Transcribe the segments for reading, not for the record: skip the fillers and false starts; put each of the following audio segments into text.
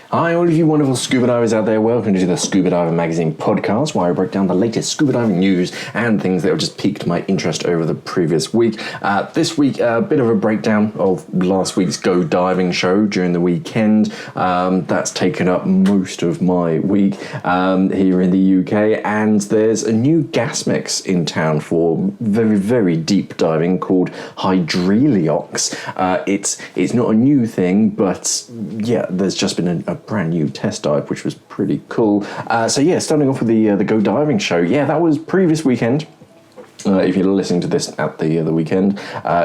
Hi all of you wonderful scuba divers out there, welcome to the Scuba Diver Magazine podcast, where I break down the latest scuba diving news and things that have just piqued my interest over the previous week. This week, a bit of a breakdown of last week's Go Diving show during the weekend. That's taken up most of my week here in the UK, and there's a new gas mix in town for very, very deep diving called Hydreliox. It's not a new thing, but yeah, there's just been a brand new test dive, which was pretty cool. Starting off with the Go Diving show. Yeah, that was previous weekend. If you're listening to this at the weekend,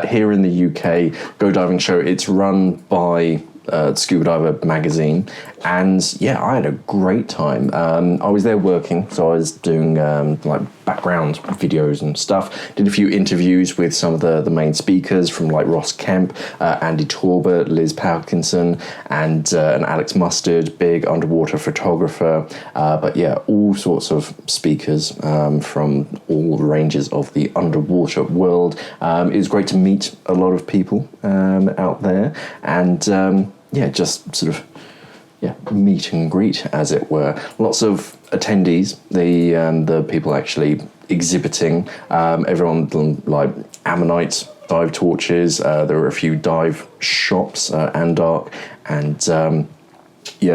here in the UK, Go Diving show, it's run by Scuba Diver Magazine, and yeah, I had a great time. I was there working, so I was doing background videos and stuff. Did a few interviews with some of the main speakers from like Ross Kemp, Andy Torbert, Liz Parkinson, and Alex Mustard, big underwater photographer. But yeah, all sorts of speakers from all ranges of the underwater world. It was great to meet a lot of people out there, and just sort of meet and greet, as it were. Lots of attendees, the people actually exhibiting, everyone like ammonites, dive torches. There were a few dive shops, Andark, and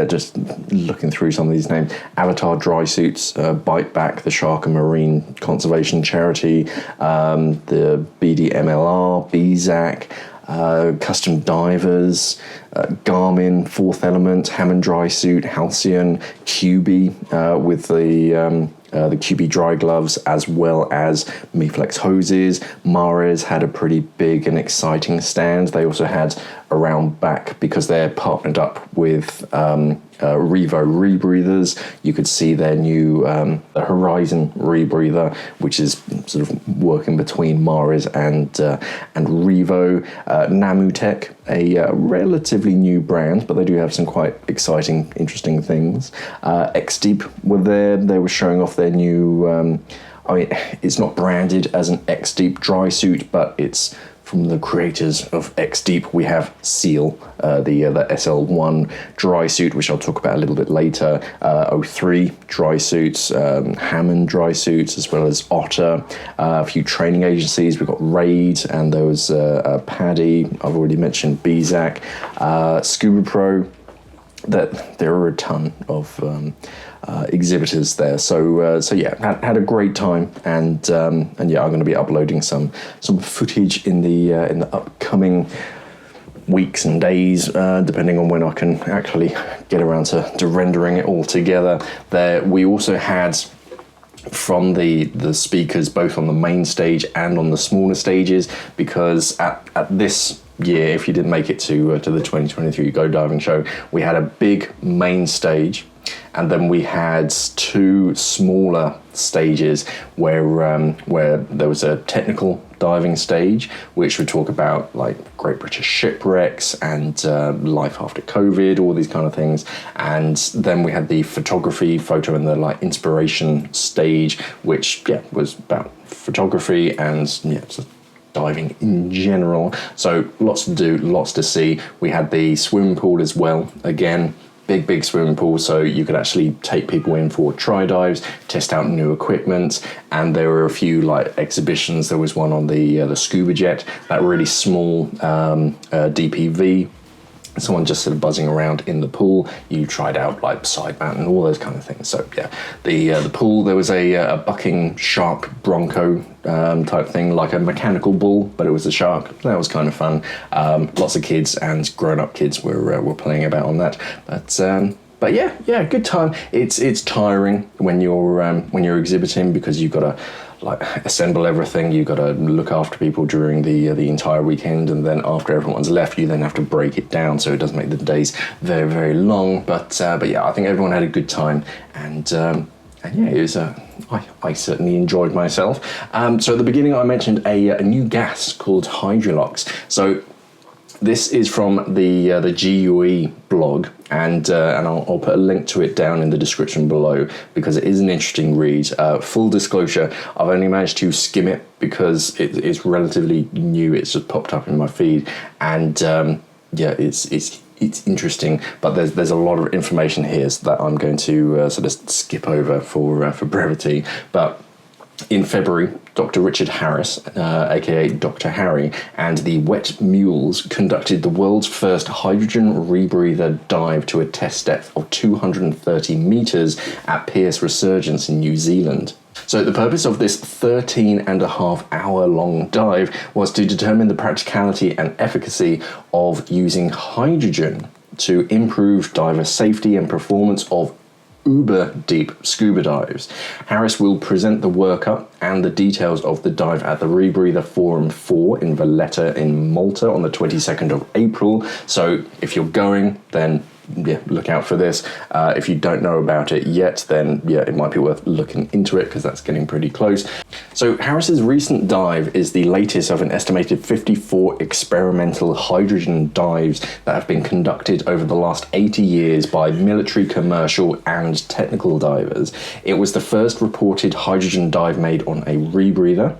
just looking through some of these names. Avatar Dry Suits, Bite Back, the Shark and Marine Conservation Charity, the BDMLR, BZAC, Custom Divers, Garmin, Fourth Element, Hammond Dry Suit, Halcyon, QB with the QB dry gloves, as well as Miflex hoses. Mares had a pretty big and exciting stand. They also had around back, because they're partnered up with Revo rebreathers. You could see their new Horizon rebreather, which is sort of working between Mares and Revo. Namutech, a relatively new brand, but they do have some quite exciting, interesting things. X-Deep were there. They were showing off their new, it's not branded as an X-Deep dry suit, but it's from the creators of X-Deep. We have Seal, the SL1 dry suit, which I'll talk about a little bit later. O3 dry suits, Hammond dry suits, as well as Otter. A few training agencies. We've got Raid, and there was Paddy. I've already mentioned BZAC, Scuba Pro. That there are a ton of exhibitors there, so had a great time, and I'm going to be uploading some footage in the upcoming weeks and days, depending on when I can actually get around to rendering it all together. There, we also had from the speakers, both on the main stage and on the smaller stages, because at this year, if you didn't make it to the 2023 Go Diving show, we had a big main stage, and then we had two smaller stages where there was a technical diving stage, which would talk about like Great British shipwrecks and life after COVID, all these kind of things. And then we had the photography, photo, and the like inspiration stage, which was about photography and diving in general. So lots to do, lots to see. We had the swimming pool as well. Again, big swimming pool, so you could actually take people in for tri dives, test out new equipment, and there were a few like exhibitions. There was one on the Scuba Jet, that really small DPV. Someone just sort of buzzing around in the pool. You tried out like side mount and all those kind of things. So yeah, the pool, there was a bucking shark bronco type thing, like a mechanical bull, but it was a shark. That was kind of fun. Lots of kids and grown-up kids were playing about on that. But yeah, good time. It's tiring when you're exhibiting, because you've got to like assemble everything. You've got to look after people during the entire weekend, and then after everyone's left, you then have to break it down, so it does make the days very, very long. But yeah, I think everyone had a good time, and yeah, it was I certainly enjoyed myself. So at the beginning, I mentioned a new gas called Hydreliox. So this is from the GUE blog, and I'll put a link to it down in the description below, because it is an interesting read. Full disclosure, I've only managed to skim it because it's relatively new. It's just popped up in my feed, and yeah, it's interesting, but there's a lot of information here that I'm going to sort of skip over for brevity. But in February, Dr. Richard Harris, aka Dr. Harry, and the Wet Mules conducted the world's first hydrogen rebreather dive to a test depth of 230 meters at Pearce Resurgence in New Zealand. So the purpose of this 13.5-hour long dive was to determine the practicality and efficacy of using hydrogen to improve diver safety and performance of uber deep scuba dives. Harris will present the workup and the details of the dive at the Rebreather Forum 4 in Valletta in Malta on the 22nd of April. So if you're going, then yeah, look out for this. If you don't know about it yet, then yeah, it might be worth looking into it because that's getting pretty close. So Harris's recent dive is the latest of an estimated 54 experimental hydrogen dives that have been conducted over the last 80 years by military, commercial and technical divers. It was the first reported hydrogen dive made on a rebreather.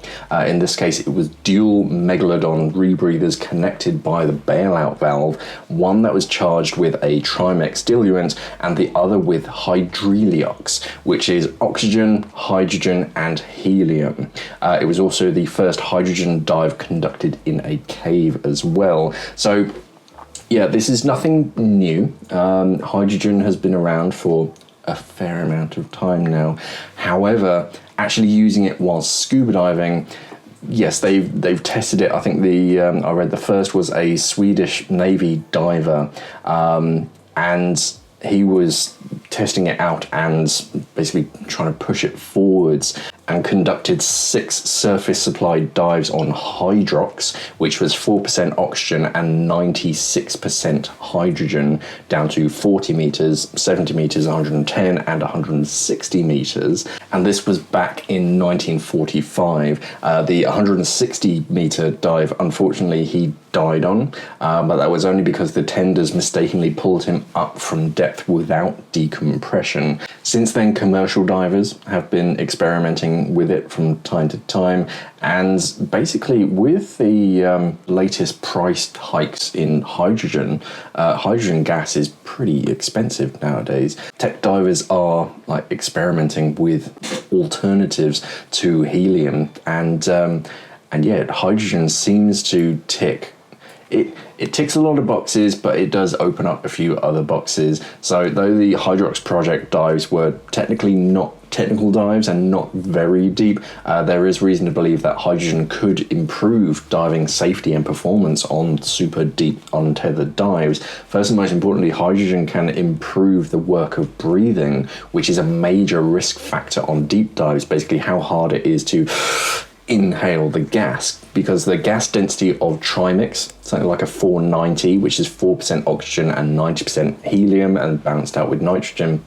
In this case, it was dual megalodon rebreathers connected by the bailout valve, one that was charged with a Trimex diluent and the other with hydreliox, which is oxygen, hydrogen and helium. It was also the first hydrogen dive conducted in a cave as well. So yeah, this is nothing new. Hydrogen has been around for a fair amount of time now. However, actually using it whilst scuba diving, yes, they've tested it. I think I read the first was a Swedish Navy diver, and he was testing it out and basically trying to push it forwards, and conducted 6 surface supplied dives on hydrox, which was 4% oxygen and 96% hydrogen, down to 40 meters, 70 meters, 110 and 160 meters. And this was back in 1945. The 160 meter dive, unfortunately, he died on, but that was only because the tenders mistakenly pulled him up from depth without decompression. Since then, commercial divers have been experimenting with it from time to time, and basically with the latest price hikes in hydrogen, hydrogen gas is pretty expensive nowadays. Tech divers are like experimenting with alternatives to helium, and yeah, hydrogen seems to tick. It ticks a lot of boxes, but it does open up a few other boxes. So though the Hydrox project dives were technically not technical dives and not very deep, there is reason to believe that hydrogen could improve diving safety and performance on super deep untethered dives. First and most importantly, hydrogen can improve the work of breathing, which is a major risk factor on deep dives, basically how hard it is to inhale the gas, because the gas density of Trimix, something like a 490, which is 4% oxygen and 90% helium and balanced out with nitrogen,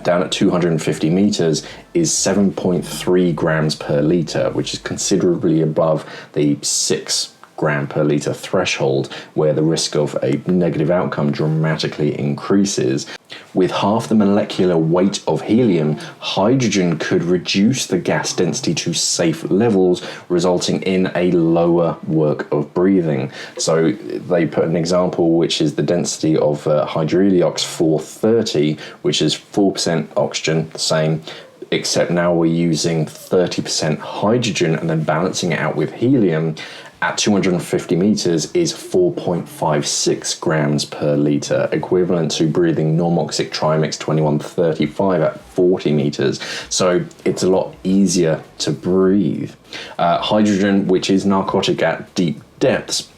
down at 250 meters is 7.3 grams per litre, which is considerably above the 6 gram per litre threshold, where the risk of a negative outcome dramatically increases. With half the molecular weight of helium, hydrogen could reduce the gas density to safe levels, resulting in a lower work of breathing. So they put an example, which is the density of hydreliox 430, which is 4% oxygen, the same, except now we're using 30% hydrogen and then balancing it out with helium. At 250 meters is 4.56 grams per litre, equivalent to breathing normoxic Trimix 2135 at 40 meters. So it's a lot easier to breathe. Hydrogen, which is narcotic at deep depths,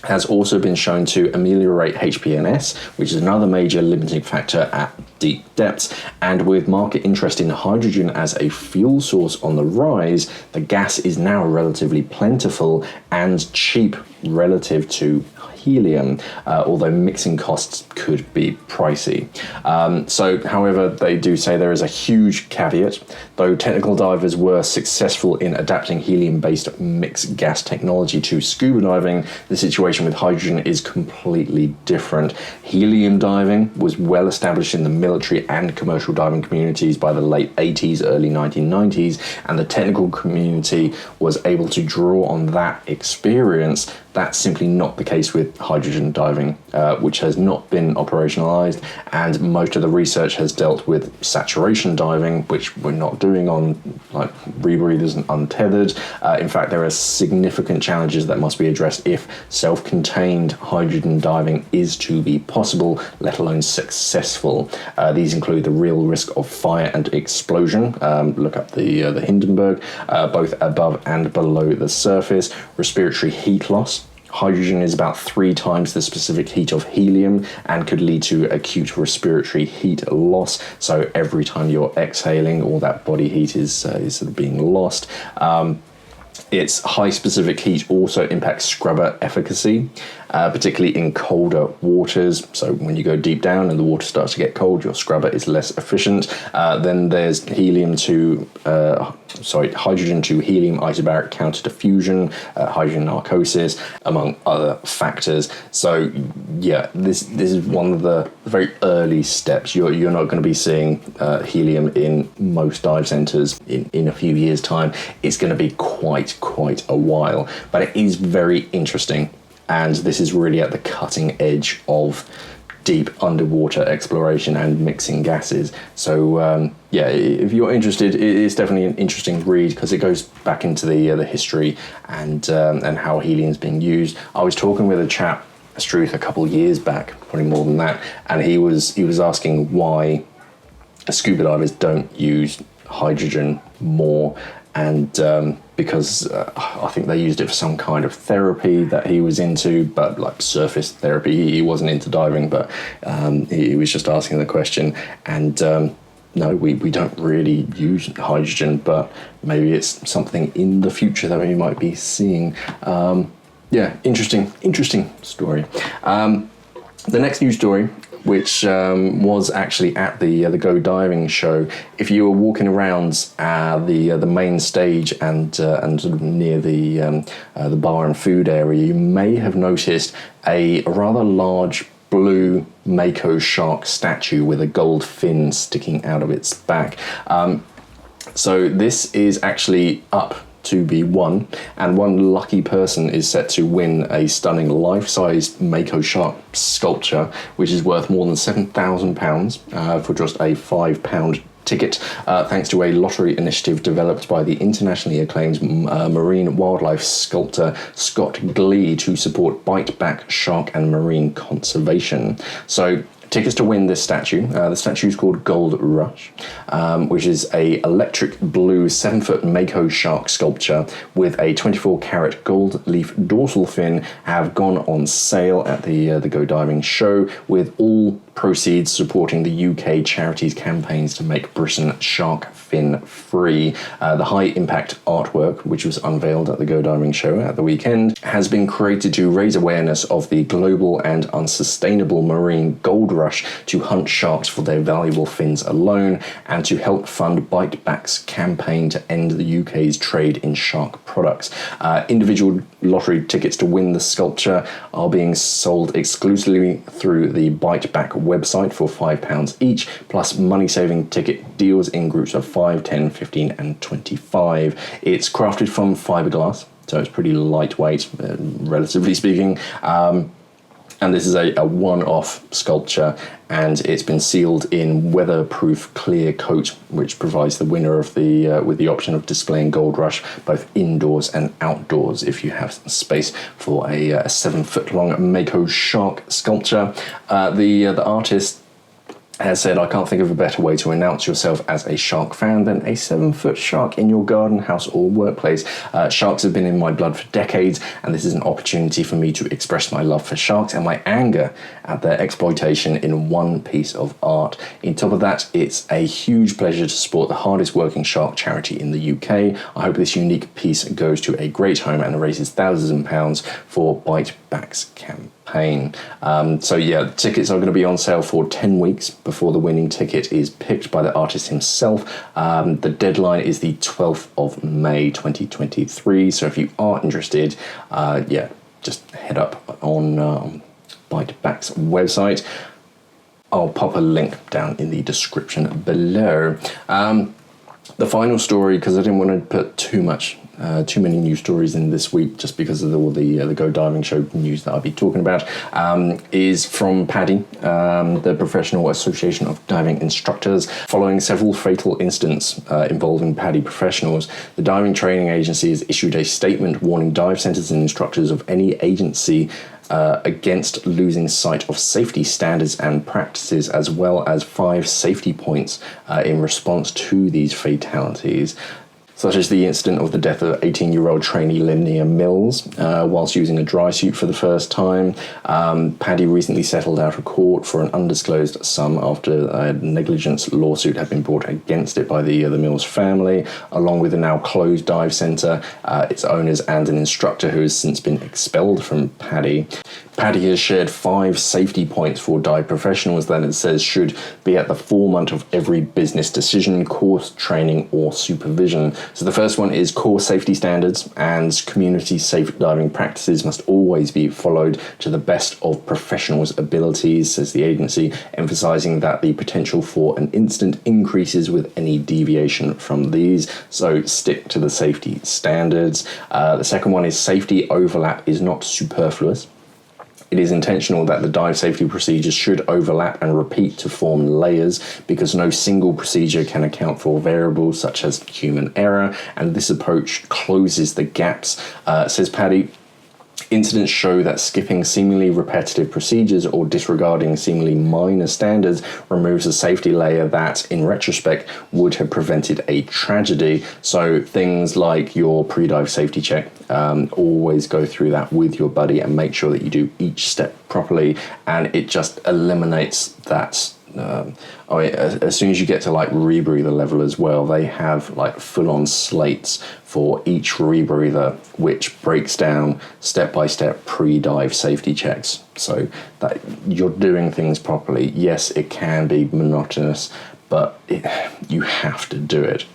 has also been shown to ameliorate HPNS, which is another major limiting factor at deep depths. And with market interest in hydrogen as a fuel source on the rise, the gas is now relatively plentiful and cheap relative to helium, although mixing costs could be pricey. However, they do say there is a huge caveat. Though technical divers were successful in adapting helium-based mixed gas technology to scuba diving, the situation with hydrogen is completely different. Helium diving was well established in the military and commercial diving communities by the late 80s, early 1990s, and the technical community was able to draw on that experience That's simply not the case with hydrogen diving, which has not been operationalized, and most of the research has dealt with saturation diving, which we're not doing on like rebreathers and untethered. In fact, there are significant challenges that must be addressed if self-contained hydrogen diving is to be possible, let alone successful. These include the real risk of fire and explosion. Look up the Hindenburg, both above and below the surface. Respiratory heat loss. Hydrogen is about 3 times the specific heat of helium and could lead to acute respiratory heat loss. So every time you're exhaling, all that body heat is sort of being lost. Its high specific heat also impacts scrubber efficacy, particularly in colder waters. So when you go deep down and the water starts to get cold, your scrubber is less efficient. Then there's hydrogen to helium isobaric counter-diffusion, hydrogen narcosis, among other factors. So yeah, this is one of the very early steps. You're not going to be seeing helium in most dive centres in a few years' time. It's going to be quite a while, but it is very interesting, and this is really at the cutting edge of deep underwater exploration and mixing gases. So yeah, if you're interested, it's definitely an interesting read because it goes back into the history and how helium's being used. I was talking with a chap, Struth, a couple of years back, probably more than that, and he was asking why scuba divers don't use hydrogen more, and because I think they used it for some kind of therapy that he was into, but like surface therapy. He wasn't into diving, but he was just asking the question. And no, we don't really use hydrogen, but maybe it's something in the future that we might be seeing. Yeah, interesting story. The next news story, which was actually at the Go Diving show. If you were walking around the main stage and sort of near the bar and food area, you may have noticed a rather large blue mako shark statue with a gold fin sticking out of its back. So this is actually up to be won, and one lucky person is set to win a stunning life-sized mako shark sculpture, which is worth more than £7,000 for just a £5 ticket, thanks to a lottery initiative developed by the internationally acclaimed marine wildlife sculptor Scott Glee to support bite-back shark and marine conservation. So tickets to win this statue. The statue is called Gold Rush, which is a electric blue 7-foot mako shark sculpture with a 24-carat gold leaf dorsal fin, have gone on sale at the Go Diving show, with all proceeds supporting the UK charities campaigns to make Britain shark fin free. The high impact artwork, which was unveiled at the Go Diving show at the weekend, has been created to raise awareness of the global and unsustainable marine gold rush, to hunt sharks for their valuable fins alone, and to help fund Biteback's campaign to end the UK's trade in shark products. Individual lottery tickets to win the sculpture are being sold exclusively through the Biteback website for £5 each, plus money-saving ticket deals in groups of 5, 10, 15 and 25. It's crafted from fiberglass, so it's pretty lightweight, relatively speaking. And this is a one-off sculpture, and it's been sealed in weatherproof clear coat, which provides the winner of with the option of displaying Gold Rush both indoors and outdoors if you have space for a 7-foot-long mako shark sculpture. The artist has said, "I can't think of a better way to announce yourself as a shark fan than a 7-foot shark in your garden, house or workplace. Sharks have been in my blood for decades, and this is an opportunity for me to express my love for sharks and my anger at their exploitation in one piece of art. In top of that, it's a huge pleasure to support the hardest working shark charity in the UK. I hope this unique piece goes to a great home and raises thousands of pounds for Biteback's campaign." So yeah, tickets are going to be on sale for 10 weeks before the winning ticket is picked by the artist himself. The deadline is the 12th of May 2023, so if you are interested, yeah, just head up on Biteback's website. I'll pop a link down in the description below. The final story, because I didn't want to put too much too many news stories in this week just because of all the Go Diving Show news that I'll be talking about, is from PADI, the Professional Association of Diving Instructors. Following several fatal incidents involving PADI professionals, the Diving Training Agency has issued a statement warning dive centres and instructors of any agency against losing sight of safety standards and practices, as well as 5 safety points in response to these fatalities, such as the incident of the death of 18-year-old trainee Linnea Mills whilst using a dry suit for the first time. PADI recently settled out of court for an undisclosed sum after a negligence lawsuit had been brought against it by the Mills family, along with a now closed dive centre, its owners and an instructor who has since been expelled from PADI. PADI has shared 5 safety points for dive professionals that it says should be at the forefront of every business decision, course, training or supervision. So the first one is core safety standards and community safe diving practices must always be followed to the best of professionals' abilities, says the agency, emphasising that the potential for an incident increases with any deviation from these. So stick to the safety standards. The second one is safety overlap is not superfluous. It is intentional that the dive safety procedures should overlap and repeat to form layers because no single procedure can account for variables such as human error, and this approach closes the gaps, says PADI. Incidents show that skipping seemingly repetitive procedures or disregarding seemingly minor standards removes a safety layer that, in retrospect, would have prevented a tragedy. So things like your pre-dive safety check, always go through that with your buddy and make sure that you do each step properly, and it just eliminates that. As soon as you get to like rebreather level as well, they have like full-on slates for each rebreather, which breaks down step-by-step pre-dive safety checks, so that you're doing things properly. Yes, it can be monotonous, but you have to do it.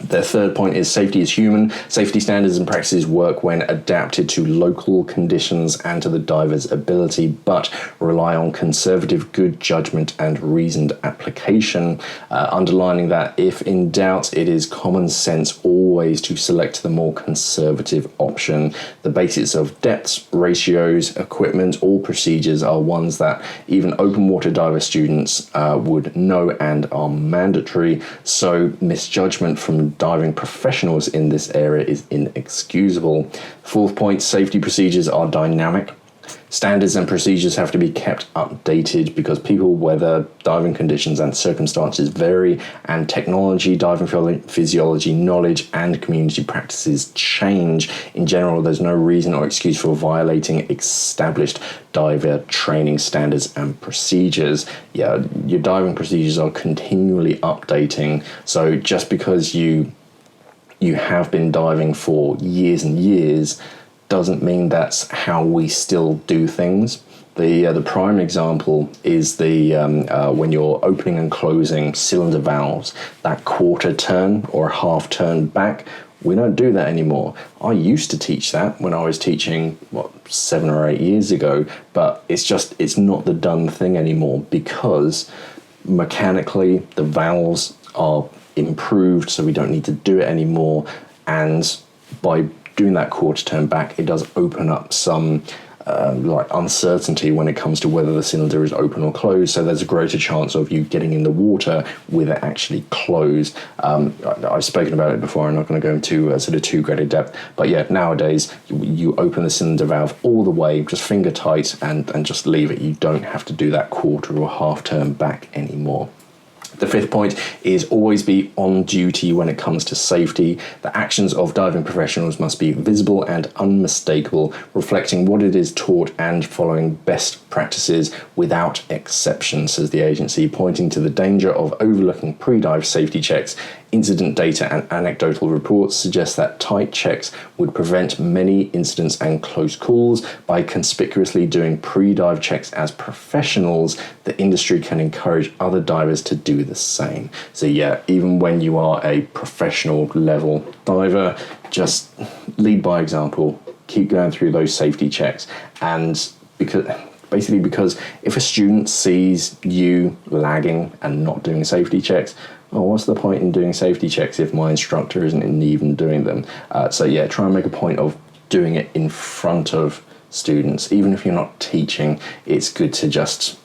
The third point is safety is human. Safety standards and practices work when adapted to local conditions and to the diver's ability, but rely on conservative good judgment and reasoned application, underlining that if in doubt, it is common sense always to select the more conservative option. The basics of depths, ratios, equipment, all procedures are ones that even open water diver students would know and are mandatory, so misjudgment from diving professionals in this area is inexcusable. Fourth point, safety procedures are dynamic. Standards and procedures have to be kept updated because people, weather, diving conditions and circumstances vary, and technology, diving physiology, knowledge and community practices change. In general, there's no reason or excuse for violating established diver training standards and procedures. Yeah, your diving procedures are continually updating, so just because you have been diving for years and years doesn't mean that's how we still do things. The prime example is when you're opening and closing cylinder valves, that quarter turn or half turn back, we don't do that anymore. I used to teach that when I was teaching, 7 or 8 years ago, but it's not the done thing anymore because mechanically the valves are improved, so we don't need to do it anymore, and by doing that quarter turn back, it does open up some uncertainty when it comes to whether the cylinder is open or closed, so there's a greater chance of you getting in the water with it actually closed. I've spoken about it before, I'm not going to go into sort of too great a depth, but yeah, nowadays you open the cylinder valve all the way, just finger tight, and just leave it. You don't have to do that quarter or half turn back anymore. The fifth point is always be on duty when it comes to safety. The actions of diving professionals must be visible and unmistakable, reflecting what it is taught and following best practices without exception, says the agency, pointing to the danger of overlooking pre-dive safety checks. Incident data and anecdotal reports suggest that tight checks would prevent many incidents and close calls. By conspicuously doing pre-dive checks as professionals, the industry can encourage other divers to do the same. So yeah, even when you are a professional level diver, just lead by example, keep going through those safety checks, and because basically because if a student sees you lagging and not doing safety checks, oh, what's the point in doing safety checks if my instructor isn't even doing them? So yeah, try and make a point of doing it in front of students. Even if you're not teaching, it's good to just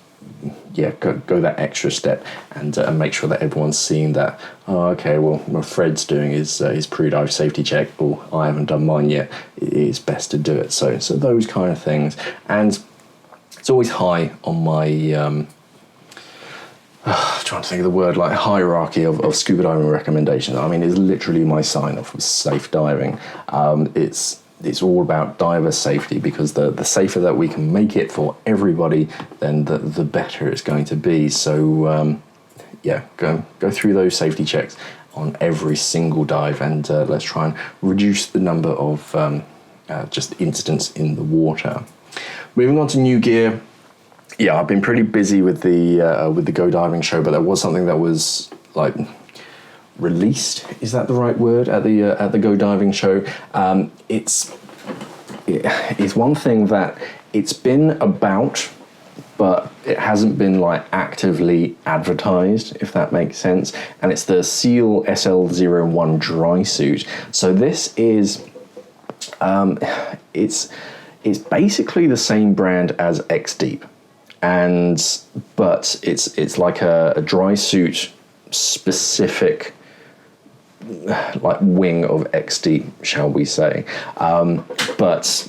go that extra step and make sure that everyone's seeing that. Oh, okay, well, Fred's doing his pre-dive safety check, or I haven't done mine yet. It's best to do it. So those kind of things, and it's always high on my trying to think of the word, like hierarchy of scuba diving recommendations. I mean, it's literally my sign off of safe diving. It's all about diver safety, because the safer that we can make it for everybody, then the better it's going to be. So go through those safety checks on every single dive, and let's try and reduce the number of just incidents in the water. Moving on to new gear. Yeah, I've been pretty busy with the Go Diving show, but there was something that was like released. Is that the right word at the Go Diving show? It's one thing that it's been about, but it hasn't been like actively advertised, if that makes sense. And it's the Seal SL01 dry suit. So this is it's basically the same brand as X Deep. But it's like a dry suit specific like wing of X Deep, shall we say. But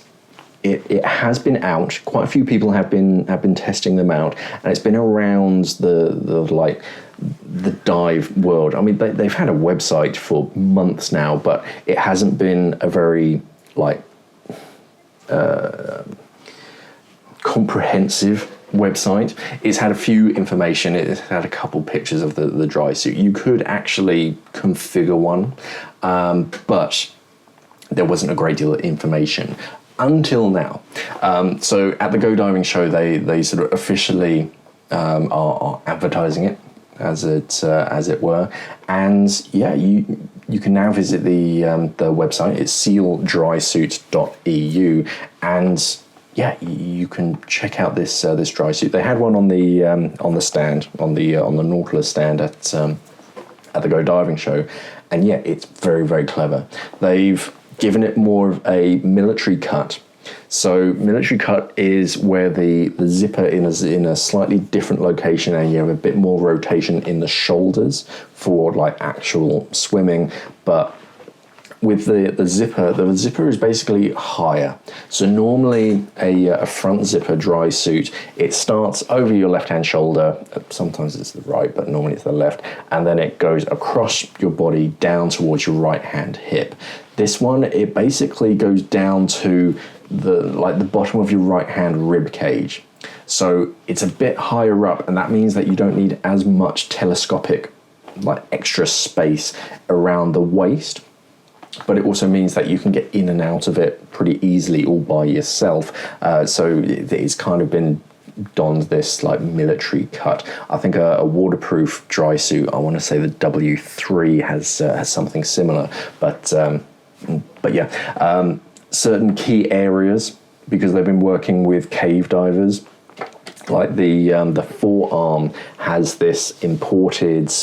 it has been out. Quite a few people have been testing them out, and it's been around the dive world. I mean, they've had a website for months now, but it hasn't been a very comprehensive website. It's had a few information. It's had a couple pictures of the dry suit. You could actually configure one, but there wasn't a great deal of information until now. So at the Go Diving show, they sort of officially are advertising it as it were, and yeah, you can now visit the website. It's sealdrysuit.eu, and yeah, you can check out this dry suit. They had one on the stand, on the Nautilus stand at the Go Diving show, and yeah, it's very, very clever. They've given it more of a military cut. So military cut is where the zipper is in a slightly different location, and you have a bit more rotation in the shoulders for like actual swimming, but with the zipper is basically higher. So normally a front zipper dry suit, it starts over your left-hand shoulder. Sometimes it's the right, but normally it's the left. And then it goes across your body down towards your right-hand hip. This one, it basically goes down to the bottom of your right-hand rib cage. So it's a bit higher up, and that means that you don't need as much telescopic, like extra space around the waist. But it also means that you can get in and out of it pretty easily all by yourself. So it's kind of been donned this like military cut. I think a waterproof dry suit, I want to say the W3 has something similar. But yeah, certain key areas, because they've been working with cave divers, like the forearm has this imported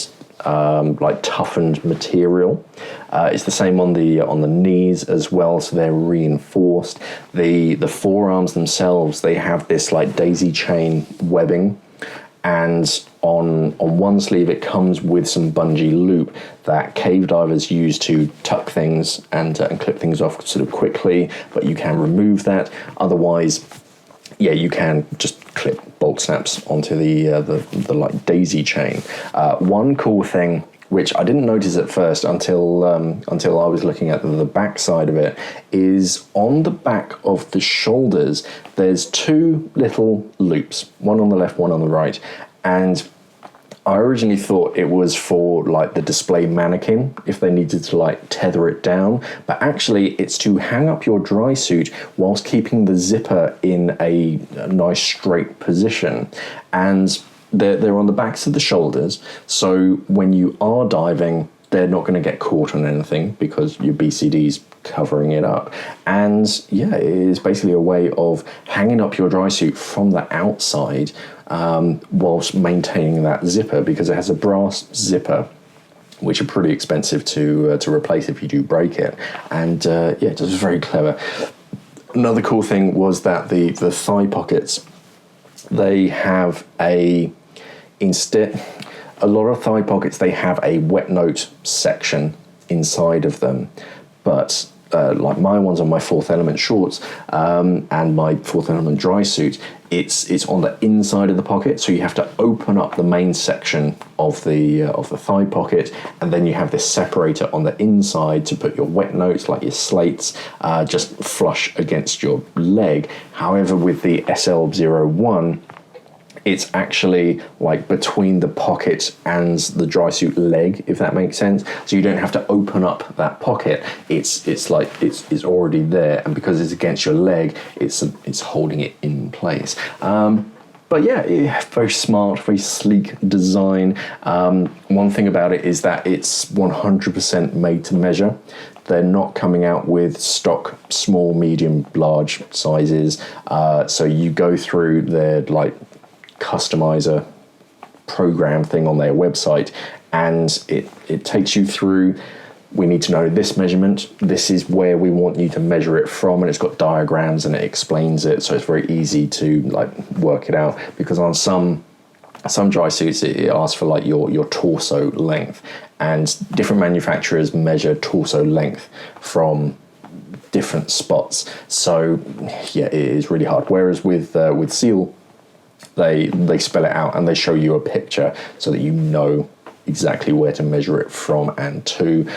like toughened material. It's the same on the knees as well, so they're reinforced. The forearms themselves, they have this like daisy chain webbing, and on one sleeve it comes with some bungee loop that cave divers use to tuck things and clip things off sort of quickly, but you can remove that. Otherwise, yeah, you can just clip bolt snaps onto the like daisy chain. One cool thing, which I didn't notice at first until I was looking at the back side of it, is on the back of the shoulders there's two little loops, one on the left, one on the right, and I originally thought it was for like the display mannequin if they needed to like tether it down, but actually it's to hang up your dry suit whilst keeping the zipper in a nice straight position. And they're on the backs of the shoulders, so when you are diving, they're not going to get caught on anything because your BCD's covering it up. And yeah, it is basically a way of hanging up your dry suit from the outside whilst maintaining that zipper, because it has a brass zipper, which are pretty expensive to replace if you do break it. And yeah, it was very clever. Another cool thing was that the thigh pockets, they have a lot of thigh pockets, they have a wet note section inside of them, but like my ones on my Fourth Element shorts and my Fourth Element dry suit, it's on the inside of the pocket, so you have to open up the main section of the thigh pocket, and then you have this separator on the inside to put your wet notes, like your slates, just flush against your leg. However, with the SL01, it's actually like between the pocket and the dry suit leg, if that makes sense. So you don't have to open up that pocket. It's already there, and because it's against your leg, it's holding it in place. But yeah, very smart, very sleek design. One thing about it is that it's 100% made to measure. They're not coming out with stock small, medium, large sizes. So you go through their like customizer program thing on their website, and it takes you through, we need to know this measurement, this is where we want you to measure it from, and it's got diagrams and it explains it, so it's very easy to like work it out, because on some dry suits it asks for like your torso length, and different manufacturers measure torso length from different spots. So yeah, it is really hard, whereas with Seal, they spell it out and they show you a picture so that you know exactly where to measure it from and to.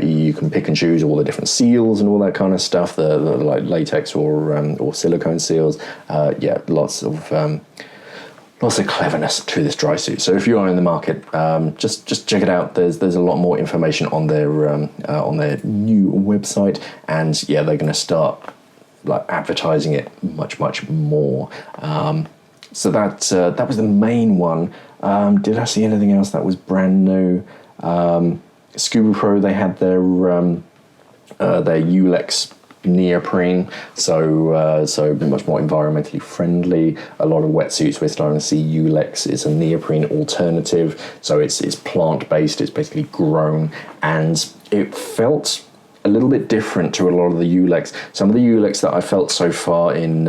You can pick and choose all the different seals and all that kind of stuff, the like latex or silicone seals. Yeah, lots of cleverness to this dry suit. So if you are in the market, just check it out. There's a lot more information on their new website, and yeah, they're going to start like advertising it much more. So that was the main one. Did I see anything else that was brand new? Scuba Pro, they had their Ulex neoprene, so much more environmentally friendly. A lot of wetsuits we're starting to see Ulex is a neoprene alternative, so it's plant-based, it's basically grown, and it felt a little bit different to a lot of the Ulex. Some of the Ulex that I felt so far in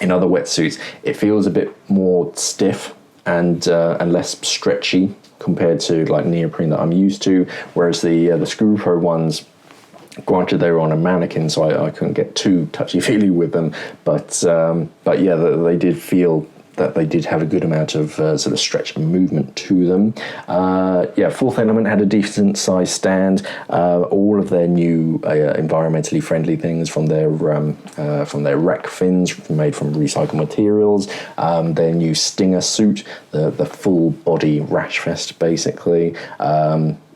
other wetsuits, it feels a bit more stiff and less stretchy compared to like neoprene that I'm used to. Whereas the Scuba Pro ones, granted they were on a mannequin, so I couldn't get too touchy-feely with them, but yeah, they did feel that they did have a good amount of sort of stretch and movement to them. Yeah, Fourth Element had a decent size stand. All of their new environmentally friendly things from their rec fins made from recycled materials. Their new Stinger suit, the full body rash vest basically.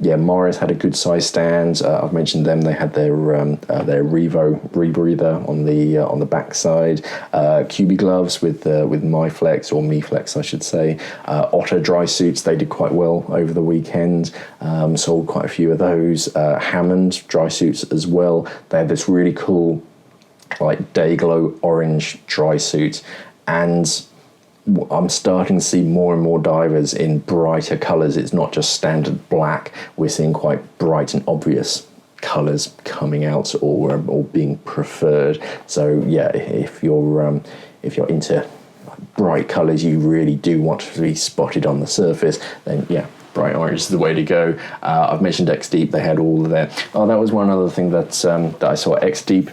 Yeah, Morris had a good size stand. I've mentioned them. They had their Revo rebreather on the back side. QB gloves with MyFlex, or MeFlex I should say. Otter dry suits, they did quite well over the weekend. Sold quite a few of those. Hammond dry suits as well. They had this really cool like day glow orange dry suit, and I'm starting to see more and more divers in brighter colours. It's not just standard black. We're seeing quite bright and obvious colours coming out or being preferred. So yeah, if you're into bright colours, you really do want to be spotted on the surface, then yeah, bright orange is the way to go. I've mentioned X Deep. They had all of their. Oh, that was one other thing that I saw. X Deep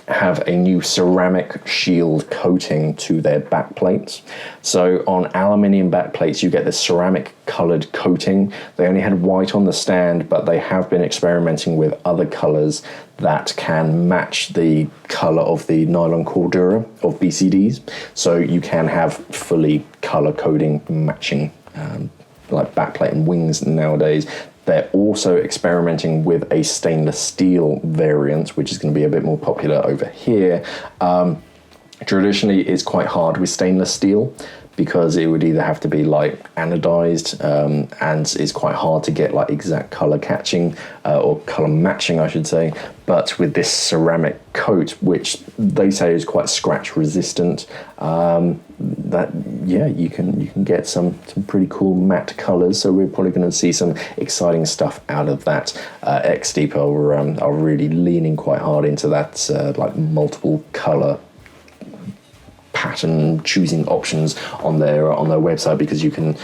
have a new ceramic shield coating to their back plates. So on aluminium back plates, you get this ceramic coloured coating. They only had white on the stand, but they have been experimenting with other colours that can match the colour of the nylon Cordura of BCDs. So you can have fully colour coding matching like backplate and wings nowadays. They're also experimenting with a stainless steel variant, which is going to be a bit more popular over here. Traditionally, it's quite hard with stainless steel because it would either have to be like anodized, and it's quite hard to get like exact color catching or color matching, I should say. But with this ceramic coat, which they say is quite scratch resistant, that you can get some pretty cool matte colors. So we're probably going to see some exciting stuff out of that. Xdeep are really leaning quite hard into that like multiple color pattern choosing options on their website, because you can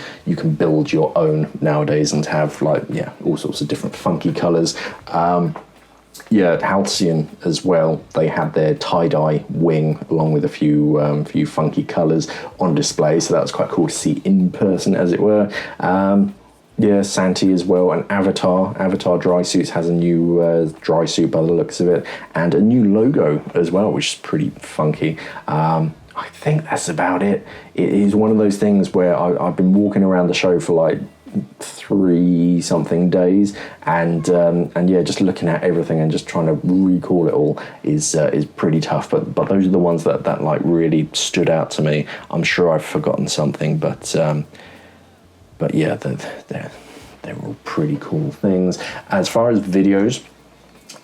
build your own nowadays and have like all sorts of different funky colors. Halcyon as well, they had their tie-dye wing along with a few funky colors on display, so that was quite cool to see in person, as it were. Santee as well, and Avatar Dry Suits has a new dry suit by the looks of it, and a new logo as well, which is pretty funky. I think that's about it. It is one of those things where I've been walking around the show for like 3-something days, and just looking at everything and just trying to recall it all is pretty tough. But those are the ones that like really stood out to me. I'm sure I've forgotten something, but yeah, they're all pretty cool things. As far as videos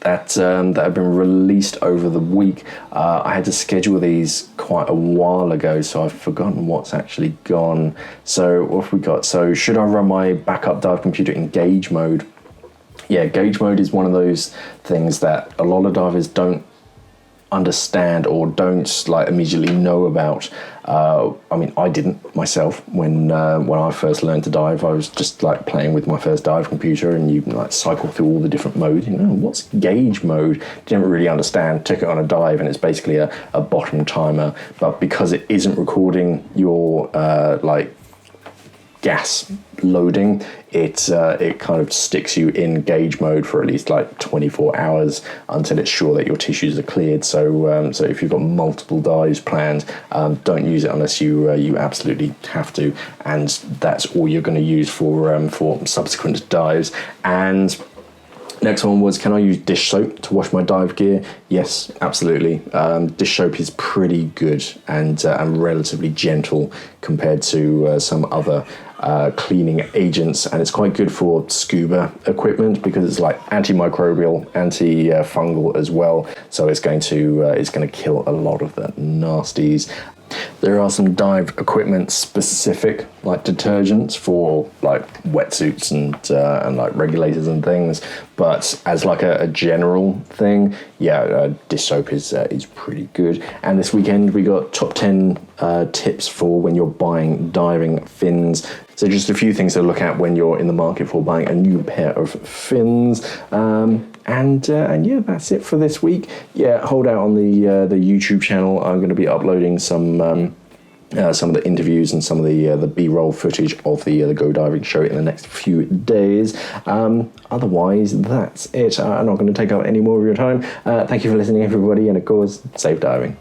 that have been released over the week, I had to schedule these quite a while ago, so I've forgotten what's actually gone. So what have we got? So should I run my backup dive computer in gauge mode? Yeah, gauge mode is one of those things that a lot of divers don't understand or don't like immediately know about. I mean, I didn't myself when I first learned to dive. I was just like playing with my first dive computer, and you like cycle through all the different modes. What's gauge mode? Didn't really understand. Took it on a dive, and it's basically a bottom timer, but because it isn't recording your like gas loading, it kind of sticks you in gauge mode for at least like 24 hours until it's sure that your tissues are cleared. So if you've got multiple dives planned, don't use it unless you absolutely have to, and that's all you're going to use for subsequent dives. And next one was, can I use dish soap to wash my dive gear? Yes, absolutely. Dish soap is pretty good and relatively gentle compared to some other cleaning agents, and it's quite good for scuba equipment because it's like antimicrobial, anti-fungal as well. So it's going to kill a lot of the nasties. There are some dive equipment specific like detergents for like wetsuits and like regulators and things, but as like a general thing, dish soap is pretty good. And this weekend we got top 10 tips for when you're buying diving fins. So just a few things to look at when you're in the market for buying a new pair of fins. And that's it for this week. Hold out on the YouTube channel. I'm going to be uploading some of the interviews and some of the B-roll footage of the Go Diving show in the next few days. Otherwise, that's it. I'm not going to take up any more of your time. Thank you for listening, everybody, and of course, safe diving.